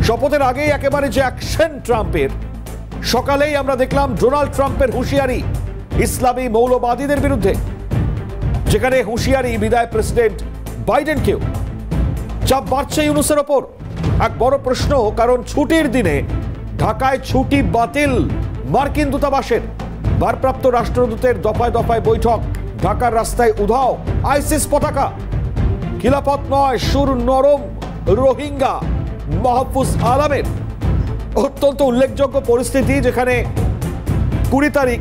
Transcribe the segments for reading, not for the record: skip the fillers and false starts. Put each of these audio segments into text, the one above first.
শপথের আগেই একেবারে যে অ্যাকশন ট্রাম্পের, সকালেই আমরা দেখলাম ডোনাল্ড ট্রাম্পের হুঁশিয়ারি ইসলামী মৌলবাদীদের বিরুদ্ধে, যেখানে হুঁশিয়ারি বিদায় প্রেসিডেন্ট বাইডেনকেও। চাপ বাড়ছে ইউনূসের ওপর। এক বড় প্রশ্ন, কারণ ছুটির দিনে ঢাকায় ছুটি বাতিল মার্কিন দূতাবাসের। ভারপ্রাপ্ত রাষ্ট্রদূতের দফায় দফায় বৈঠক, ঢাকার রাস্তায় উধাও আইসিস পতাকা। খিলাফত নয়, সুর নরম রোহিঙ্গা মাহফুজ আলমের। অত্যন্ত উল্লেখযোগ্য পরিস্থিতি, যেখানে 20 তারিখ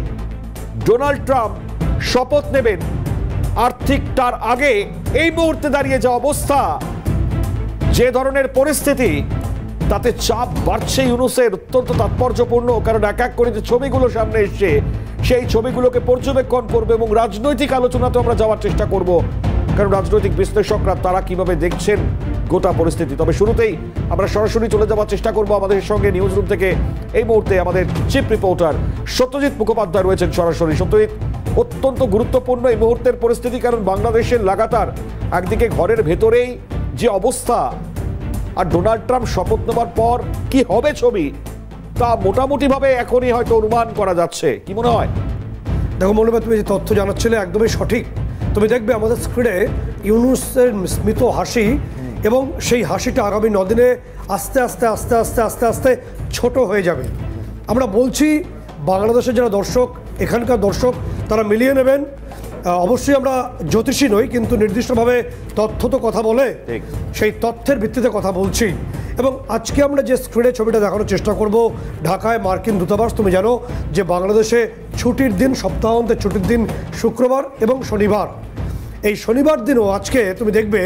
ডোনাল্ড ট্রাম্প শপথ নেবেন, আর ঠিক তার আগে এই মুহূর্তে দাঁড়িয়ে যে অবস্থা, যে ধরনের পরিস্থিতি, তাতে চাপ বাড়ছে ইউনূসের। অত্যন্ত তাৎপর্যপূর্ণ, কারণ এক এক করে যে ছবিগুলো সামনে এসছে, সেই ছবিগুলোকে পর্যবেক্ষণ করবে এবং রাজনৈতিক আলোচনাতে আমরা যাওয়ার চেষ্টা করব, কারণ রাজনৈতিক বিশ্লেষকরা তারা কিভাবে দেখছেন গোটা পরিস্থিতি। তবে শুরুতেই আমরা সরাসরি চলে যাওয়ার চেষ্টা করব আমাদের সঙ্গে নিউজ রুম থেকে। এই মুহূর্তে আমাদের চিফ রিপোর্টার সত্যজিৎ মুখোপাধ্যায় রয়েছেন সরাসরি। সত্যজিৎ, অত্যন্ত গুরুত্বপূর্ণ এই মুহূর্তের পরিস্থিতি, কারণ বাংলাদেশের লাগাতার একদিকে ঘরের ভেতরেই যে অবস্থা, আর ডোনাল্ড ট্রাম্প শপথ নেওয়ার পর কি হবে ছবি, তা মোটামুটিভাবে এখনই হয়তো অনুমান করা যাচ্ছে। কি মনে হয়? দেখো মনে হয় তুমি যে তথ্য জানাচ্ছিলে একদমই সঠিক। তুমি দেখবে আমাদের স্ক্রিনে ইউনূসের স্মিত হাসি, এবং সেই হাসিটা আগামী 9 দিনে আস্তে আস্তে আস্তে আস্তে আস্তে আস্তে ছোট হয়ে যাবে। আমরা বলছি বাংলাদেশের যারা দর্শক, এখানকার দর্শক, তারা মিলিয়ে নেবেন। অবশ্যই আমরা জ্যোতিষী নই, কিন্তু নির্দিষ্টভাবে তথ্য তো কথা বলে, সেই তথ্যের ভিত্তিতে কথা বলছি। এবং আজকে আমরা যে স্ক্রিনে ছবিটা দেখানোর চেষ্টা করব, ঢাকায় মার্কিন দূতাবাস। তুমি জানো যে বাংলাদেশে ছুটির দিন, সপ্তাহান্তের ছুটির দিন শুক্রবার এবং শনিবার। এই শনিবার দিনও আজকে তুমি দেখবে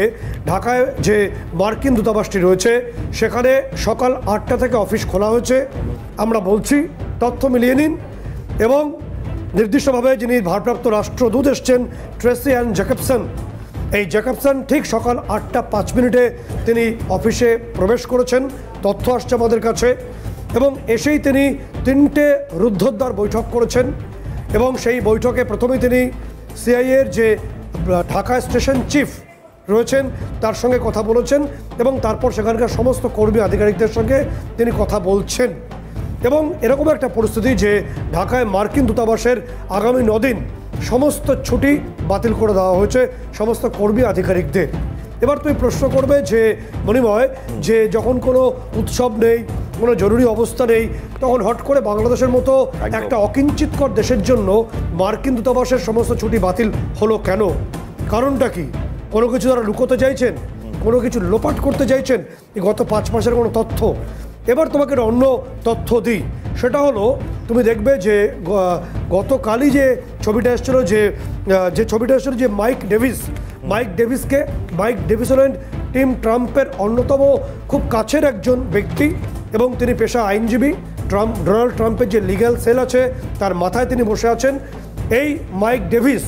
ঢাকায় যে মার্কিন দূতাবাসটি রয়েছে, সেখানে সকাল 8টা থেকে অফিস খোলা হয়েছে। আমরা বলছি তথ্য মিলিয়ে নিন। এবং নির্দিষ্টভাবে যিনি ভারপ্রাপ্ত রাষ্ট্রদূত এসছেন, ট্রেসি অ্যান জ্যাকবসন, এই জ্যাকবসন ঠিক সকাল 8টা 5 মিনিটে তিনি অফিসে প্রবেশ করেছেন, তথ্য আসছে আমাদের কাছে। এবং এসেই তিনি 3টে রুদ্ধদ্বার বৈঠক করেছেন, এবং সেই বৈঠকে প্রথমেই তিনি সিআইএর যে ঢাকা স্টেশন চিফ রয়েছেন তার সঙ্গে কথা বলেছেন, এবং তারপর সেখানকার সমস্ত কর্মী আধিকারিকদের সঙ্গে তিনি কথা বলছেন। এবং এরকম একটা পরিস্থিতি যে ঢাকায় মার্কিন দূতাবাসের আগামী 9 দিন সমস্ত ছুটি বাতিল করে দেওয়া হয়েছে সমস্ত কর্মী আধিকারিকদের। এবার তুমি প্রশ্ন করবে যে মণিময়, যে যখন কোনো উৎসব নেই, কোনো জরুরি অবস্থা নেই, তখন হট করে বাংলাদেশের মতো একটা অকিঞ্চিতকর দেশের জন্য মার্কিন দূতাবাসের সমস্ত ছুটি বাতিল হলো কেন? কারণটা কি? কোনো কিছু তারা লুকোতে চাইছেন, কোনো কিছু লোপাট করতে চাইছেন? এই গত 5 মাসের কোনো তথ্য। এবার তোমাকে একটা অন্য তথ্য দিই, সেটা হলো তুমি দেখবে যে গতকালই যে ছবিটা এসেছিল, যে ছবিটা এসেছিল যে মাইক ডেভিস হলেন টিম ট্রাম্পের অন্যতম খুব কাছের একজন ব্যক্তি, এবং তিনি পেশা আইনজীবী। ডোনাল্ড ট্রাম্পের যে লিগ্যাল সেল আছে তার মাথায় তিনি বসে আছেন। এই মাইক ডেভিস,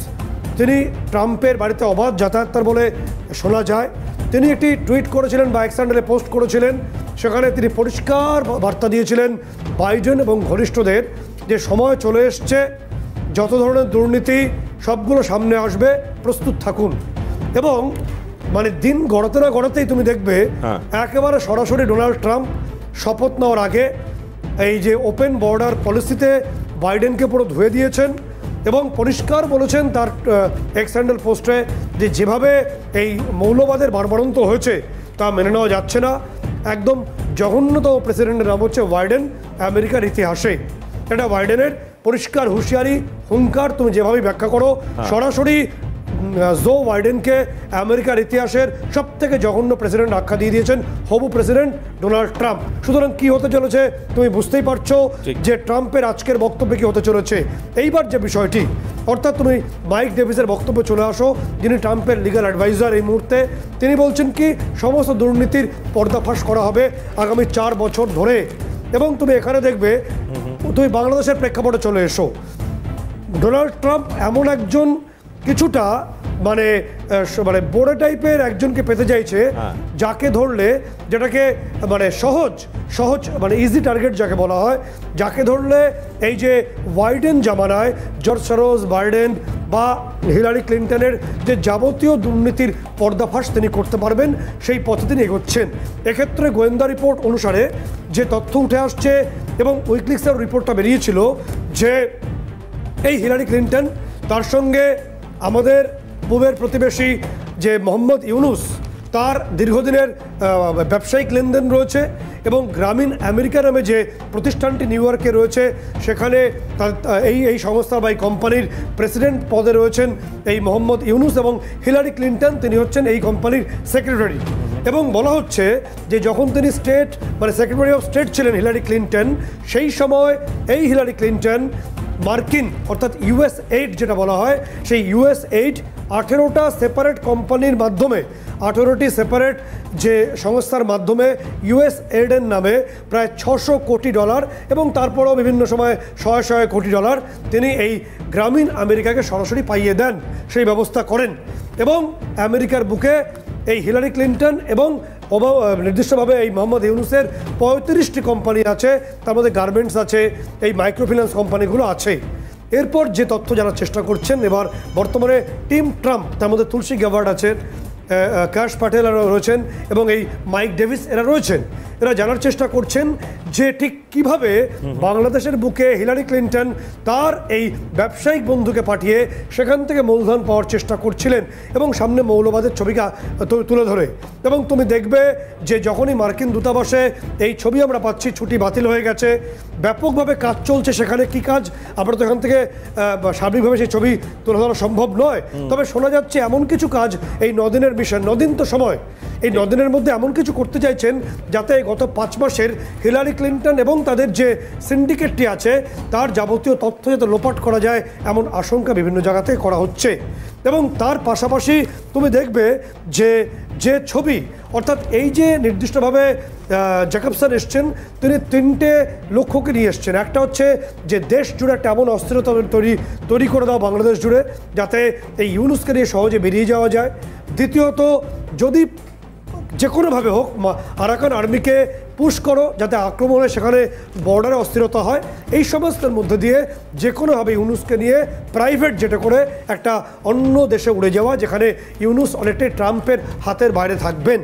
তিনি ট্রাম্পের বাড়িতে অবাধ যাতায়াত বলে শোনা যায়। তিনি একটি টুইট করেছিলেন বা এক্স হ্যান্ডেলে পোস্ট করেছিলেন, সেখানে তিনি পরিষ্কার বার্তা দিয়েছিলেন বাইডেন এবং ঘনিষ্ঠদের যে সময় চলে এসছে, যত ধরনের দুর্নীতি সবগুলো সামনে আসবে, প্রস্তুত থাকুন। এবং মানে দিন গড়াতে না গড়াতেই তুমি দেখবে একেবারে সরাসরি ডোনাল্ড ট্রাম্প শপথ নেওয়ার আগে এই যে ওপেন বর্ডার পলিসিতে বাইডেনকে পুরো ধুয়ে দিয়েছেন, এবং পরিষ্কার বলেছেন তার এক্স হ্যান্ডেল পোস্টে যে যেভাবে এই মৌলবাদের বাড়বাড়ন্ত হয়েছে তা মেনে নেওয়া যাচ্ছে না। একদম জঘন্যতম প্রেসিডেন্টের নাম হচ্ছে বাইডেন আমেরিকার ইতিহাসে। এটা বাইডেনের পরিষ্কার হুঁশিয়ারি, হুঙ্কার, তুমি যেভাবে ব্যাখ্যা করো, সরাসরি জো বাইডেনকে আমেরিকার ইতিহাসের সবথেকে জঘন্য প্রেসিডেন্ট আখ্যা দিয়ে দিয়েছেন হবু প্রেসিডেন্ট ডোনাল্ড ট্রাম্প। সুতরাং কি হতে চলেছে তুমি বুঝতেই পারছো যে ট্রাম্পের আজকের বক্তব্যে কি হতে চলেছে। এইবার যে বিষয়টি, অর্থাৎ তুমি মাইক ডেভিসের বক্তব্যে চলে আসো, যিনি ট্রাম্পের লিগ্যাল অ্যাডভাইজার এই মুহূর্তে। তিনি বলছেন কি সমস্ত দুর্নীতির পর্দাফাশ করা হবে আগামী 4 বছর ধরে। এবং তুমি এখানে দেখবে, তুমি বাংলাদেশের প্রেক্ষাপটে চলে এসো। ডোনাল্ড ট্রাম্প এমন একজন কিছুটা মানে বোড়ে টাইপের একজনকে পেতে চাইছে, যাকে ধরলে, যেটাকে মানে সহজ মানে ইজি টার্গেট যাকে বলা হয়, যাকে ধরলে এই যে বাইডেন জামানায় জর্জ সরোজ, বাইডেন বা হিলারি ক্লিন্টনের যে যাবতীয় দুর্নীতির পর্দাফাশ তিনি করতে পারবেন সেই পথে তিনি এগোচ্ছেন। এক্ষেত্রে গোয়েন্দা রিপোর্ট অনুসারে যে তথ্য উঠে আসছে এবং উইকিলিক্সের রিপোর্টটা বেরিয়েছিল যে এই হিলারি ক্লিন্টন তার সঙ্গে আমাদের পূবের প্রতিবেশী যে মোহাম্মদ ইউনুস তার দীর্ঘদিনের ব্যবসায়িক লেনদেন রয়েছে এবং গ্রামীণ আমেরিকা নামে যে প্রতিষ্ঠানটি নিউ ইয়র্কে রয়েছে সেখানে এই সংস্থা বা এই কোম্পানির প্রেসিডেন্ট পদে রয়েছেন এই মোহাম্মদ ইউনুস এবং হিলারি ক্লিন্টন তিনি হচ্ছেন এই কোম্পানির সেক্রেটারি। এবং বলা হচ্ছে যে যখন তিনি সেক্রেটারি অফ স্টেট ছিলেন হিলারি ক্লিন্টন, সেই সময় এই হিলারি ক্লিন্টন মার্কিন অর্থাৎ ইউএস এইড যেটা বলা হয় সেই ইউএস এইড 18টা সেপারেট কোম্পানির মাধ্যমে 18টি সেপারেট যে সংস্থার মাধ্যমে ইউএস এইডের নামে প্রায় $600 কোটি এবং তারপরেও বিভিন্ন সময় শয়ে কোটি ডলার তিনি এই গ্রামীণ আমেরিকাকে সরাসরি পাইয়ে দেন, সেই ব্যবস্থা করেন। এবং আমেরিকার বুকে এই হিলারি ক্লিন্টন এবং নির্দিষ্টভাবে এই মোহাম্মদ ইউনুসের 35টি কোম্পানি আছে, তার মধ্যে গার্মেন্টস আছে, এই মাইক্রোফিন্যান্স কোম্পানিগুলো আছে। এরপর যে তথ্য জানার চেষ্টা করছেন এবার বর্তমানে টিম ট্রাম্প, তার মধ্যে তুলসী গ্যাবার্ড আছেন, কাশ পাটেল রয়েছেন এবং এই মাইক ডেভিস এরা রয়েছেন। এরা জানার চেষ্টা করছেন যে ঠিক কিভাবে বাংলাদেশের বুকে হিলারি ক্লিন্টন তার এই ব্যবসায়িক বন্ধুকে পাঠিয়ে সেখান থেকে মূলধন পাওয়ার চেষ্টা করছিলেন এবং সামনে মৌলবাদের ছবিটা তুলে ধরে। এবং তুমি দেখবে যে যখনই মার্কিন দূতাবাসে এই ছবি আমরা পাচ্ছি, ছুটি বাতিল হয়ে গেছে, ব্যাপকভাবে কাজ চলছে, সেখানে কি কাজ আমরা তো এখান থেকে সার্বিকভাবে সেই ছবি তুলে ধরা সম্ভব নয়, তবে শোনা যাচ্ছে এমন কিছু কাজ এই 9 দিনের মিশন, 9 দিন তো সময়, এই 9 দিনের মধ্যে এমন কিছু করতে চাইছেন যাতে গত 5 মাসের হিলারি ক্লিন্টন এবং তাদের যে সিন্ডিকেটটি আছে তার যাবতীয় তথ্য যাতে লোপাট করা যায় এমন আশঙ্কা বিভিন্ন জায়গাতে করা হচ্ছে। এবং তার পাশাপাশি তুমি দেখবে যে ছবি অর্থাৎ এই যে নির্দিষ্টভাবে জ্যাকবসন এসছেন, তিনি 3টে লক্ষ্যকে নিয়ে এসছেন। একটা হচ্ছে যে দেশ জুড়ে একটা এমন অস্থিরতা তৈরি করে দাও বাংলাদেশ জুড়ে যাতে এই ইউনুসকে নিয়ে সহজে বেরিয়ে যাওয়া যায়। দ্বিতীয়ত যদি যে কোনোভাবে হোক আরাকান আর্মিকে পুশ করো যাতে আক্রমণে সেখানে বর্ডারে অস্থিরতা হয়। এই সমস্তের মধ্যে দিয়ে যে কোনোভাবে ইউনুসকে নিয়ে প্রাইভেট জেটে করে একটা অন্য দেশে উড়ে যাওয়া, যেখানে ইউনুস অনেকটাই ট্রাম্পের হাতের বাইরে থাকবেন।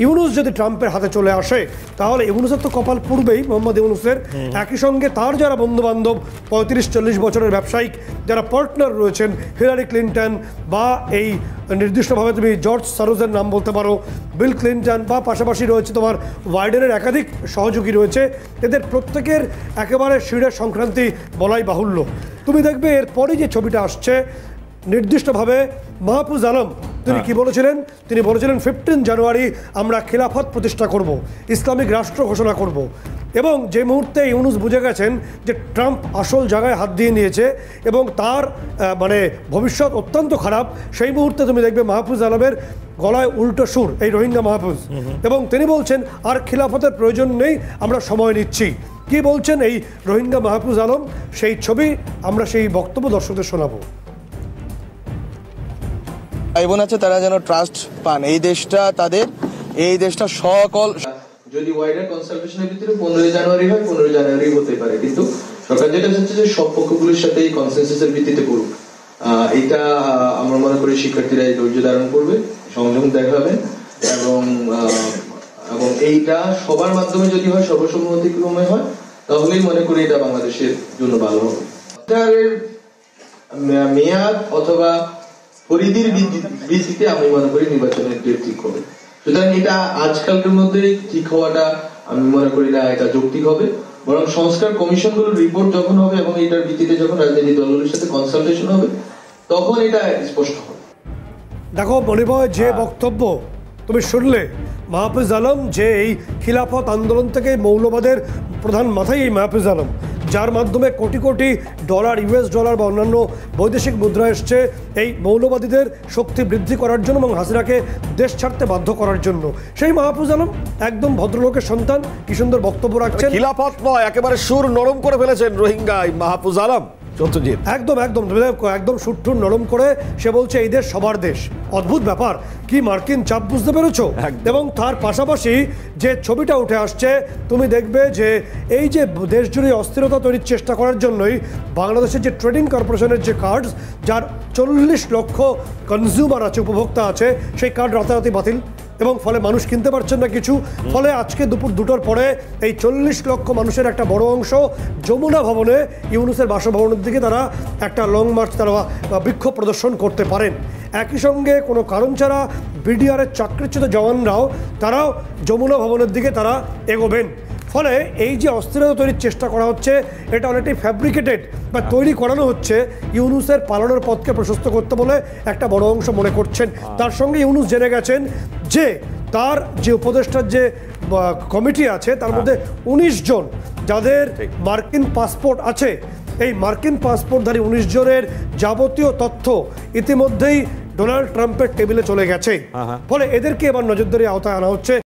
ইউনুস যদি ট্রাম্পের হাতে চলে আসে তাহলে ইউনুসের তো কপাল পূর্বেই, মোহাম্মদ ইউনুসের। একই সঙ্গে তার যারা বন্ধুবান্ধব 35-40 বছরের ব্যবসায়িক যারা পার্টনার রয়েছেন, হিলারি ক্লিন্টন বা এই নির্দিষ্টভাবে তুমি জর্জ সরোজের নাম বলতে পারো, বিল ক্লিন্টন, বা পাশাপাশি রয়েছে তোমার বাইডেনের একাধিক সহযোগী রয়েছে, এদের প্রত্যেকের একেবারে শিরের সংক্রান্তি বলাই বাহুল্য। তুমি দেখবে এরপরে যে ছবিটা আসছে নির্দিষ্টভাবে মাহফুজ আলম তিনি কি বলেছিলেন, তিনি বলেছিলেন 15 জানুয়ারি আমরা খিলাফত প্রতিষ্ঠা করব, ইসলামিক রাষ্ট্র ঘোষণা করব। এবং যে মুহূর্তে ইউনুস বুঝে গেছেন যে ট্রাম্প আসল জায়গায় হাত দিয়ে নিয়েছে এবং তার ভবিষ্যৎ অত্যন্ত খারাপ, সেই মুহূর্তে তুমি দেখবে মাহফুজ আলমের গলায় উল্টো সুর, এই রোহিঙ্গা মাহফুজ, এবং তিনি বলছেন আর খিলাফতের প্রয়োজন নেই, আমরা সময় নিচ্ছি। কি বলছেন এই রোহিঙ্গা মাহফুজ আলম, সেই ছবি আমরা সেই বক্তব্য দর্শকদের শোনাবো। ভাই বোন আছে তারা যেন ট্রাস্ট পান, এই দেশটা তাদের, এই দেশটা সকল যদি ওয়াইডার কনসালটেশনের ভিতরে 15 জানুয়ারি হয় 15 জানুয়ারি হতে পারে, কিন্তু সরকার যেটা চাচ্ছে যে সব পক্ষগুলোর সাথে এই কনসেনসাসের ভিত্তিতে করুক। এটা আমরা মনে করি শিক্ষার্থীরা এই ধৈর্য ধারণ করবে, সংযম দেখাবে এবং এইটা সবার মাধ্যমে যদি হয়, সর্বসম্মতিক্রমে হয়, তাহলেই মনে করি এটা বাংলাদেশের জন্য ভালো হবে। মেয়াদ অথবা পরিধির ভিত্তিতে আমি মনে করি নির্বাচনের ডেট ঠিক হবে। সুতরাং এটা আজকালকার মধ্যে ঠিক হওয়াটা আমি মনে করি না এটা যৌক্তিক হবে, বরং সংস্কার কমিশনগুলোর রিপোর্ট যখন হবে এবং এটার ভিত্তিতে যখন রাজনৈতিক দলগুলোর সাথে কনসালটেশন হবে তখন এটা স্পষ্ট হবে। দেখো মনিবয়, যে বক্তব্য তুমি শুনলে মাহফুজ আলম, যে এই খিলাফত আন্দোলন থেকে মৌলবাদের প্রধান মাথায় এই মাহফুজ আলম, যার মাধ্যমে crore crore dollar, US dollar বা অন্যান্য বৈদেশিক মুদ্রা এসছে এই মৌলবাদীদের শক্তি বৃদ্ধি করার জন্য এবং হাসিনাকে দেশ ছাড়তে বাধ্য করার জন্য, সেই মাহফুজ আলম একদম ভদ্রলোকের সন্তান, কি সুন্দর বক্তব্য রাখছেন। খিলাফত নয়, একেবারে সুর নরম করে ফেলেছেন রোহিঙ্গা মাহফুজ আলম। একদম একদম একদম সুঠুর নরম করে সে বলছে এই দেশ সবার দেশ। অদ্ভুত ব্যাপার, কি মার্কিন চাপ, বুঝতে পেরেছো? এবং তার পাশাপাশি যে ছবিটা উঠে আসছে তুমি দেখবে যে এই যে দেশ জুড়ে অস্থিরতা তৈরির চেষ্টা করার জন্যই বাংলাদেশের যে ট্রেডিং কর্পোরেশনের যে কার্ডস, যার 40 লক্ষ কনজিউমার আছে, উপভোক্তা আছে, সেই কার্ড রাতারাতি বাতিল এবং ফলে মানুষ কিনতে পারছেন না কিছু। ফলে আজকে দুপুর 2টোর পরে এই 40 লক্ষ মানুষের একটা বড় অংশ যমুনা ভবনে ইউনূসের বাসভবনের দিকে তারা একটা লং মার্চ, তারা বিক্ষোভ প্রদর্শন করতে পারেন। একই সঙ্গে কোনো কারণ ছাড়া বিডিআরের চাকরিচ্যুত জওয়ানরাও তারাও যমুনা ভবনের দিকে তারা এগোবেন। ফলে এই যে অস্থিরতা তৈরির চেষ্টা করা হচ্ছে, এটা অনেকটাই ফ্যাব্রিকেটেড বা তৈরি করানো হচ্ছে ইউনূসের পালানোর পথকে প্রশস্ত করতে বলে একটা বড় অংশ মনে করছেন। তার সঙ্গে ইউনূস জেনে গেছেন যে তার যে উপদেষ্টার যে কমিটি আছে তার মধ্যে 19 জন যাদের মার্কিন পাসপোর্ট আছে, এই মার্কিন পাসপোর্টধারী 19 জনের যাবতীয় তথ্য ইতিমধ্যেই ডোনাল্ড ট্রাম্পের টেবিলে চলে গেছে। ফলে এদেরকে এবার নজরদারি আওতায় আনা হচ্ছে।